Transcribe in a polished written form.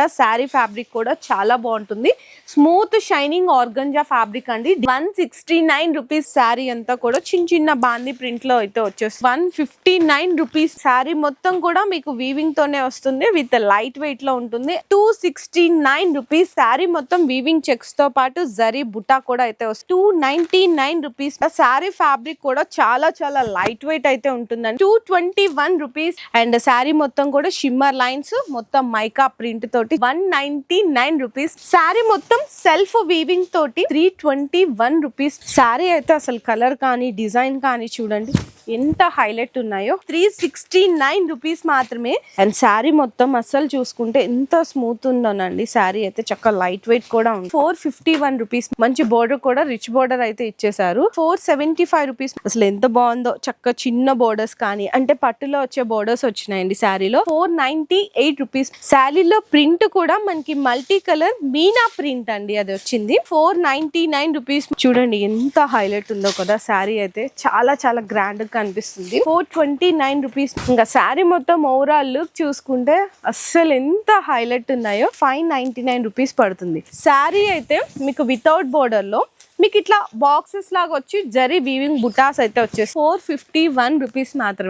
Sari fabric కూడా చాలా బాగుంటుంది. స్మూత్ షైనింగ్ ఆర్గంజా ఫ్యాబ్రిక్ అండి. 169 రూపీస్ శారీ అంతా కూడా చిన్న చిన్న బాందీ ప్రింట్ లో అయితే వచ్చేస్తుంది. 159 రూపీస్ శారీ మొత్తం కూడా మీకు వీవింగ్ తోనే వస్తుంది. విత్ లైట్ వెయిట్ లో ఉంటుంది. 269 రూపీస్ శారీ మొత్తం వీవింగ్ చెక్స్ తో పాటు జరీ బుటా కూడా అయితే వస్తుంది. 299 రూపీస్ శారీ ఫ్యాబ్రిక్ కూడా చాలా చాలా లైట్ వెయిట్ అయితే ఉంటుందండి. 221 రూపీస్ అండ్ శారీ మొత్తం కూడా షిమ్మర్ లైన్స్ మొత్తం మైకా ప్రింట్ తోటి 199 రూపీస్. శారీ మొత్తం సెల్ఫ్ వీవింగ్ తోటి 321 రూపీస్. శారీ అయితే అసలు కలర్ కానీ డిజైన్ కానీ చూడండి ఎంత హైలైట్ ఉన్నాయో. 369 రూపీస్ మాత్రమే. అండ్ శారీ మొత్తం అస్సలు చూసుకుంటే ఎంత స్మూత్ ఉందోనండి. శారీ అయితే చక్కగా లైట్ వెయిట్ కూడా ఉంది. 451 రూపీస్. మంచి బోర్డర్ కూడా రిచ్ బోర్డర్ అయితే ఇచ్చేసారు. 475 రూపీస్. అసలు ఎంత బాగుందో. చక్కగా చిన్న బోర్డర్స్ కానీ అంటే పట్టులో వచ్చే బోర్డర్స్ వచ్చినాయండి శారీలో. 498 రూపీస్. శారీలో ప్రింట్ కూడా మనకి మల్టీ కలర్ మీనా ప్రింట్ అండి అది వచ్చింది. 499 రూపీస్. చూడండి ఎంత హైలైట్ ఉందో కదా. శారీ అయితే చాలా చాలా గ్రాండ్ కనిపిస్తుంది. 429 రూపీస్. ఇంకా శారీ మొత్తం ఓవరాల్ లుక్ చూసుకుంటే అస్సలు ఎంత హైలైట్ ఉన్నాయో. 599 రూపీస్ పడుతుంది. శారీ అయితే మీకు వితౌట్ బోర్డర్ లో మీకు ఇట్లా బాక్సెస్ లాగా వచ్చి జరీ వీవింగ్ బుటాస్ అయితే వచ్చేసి 451 రూపీస్ మాత్రమే.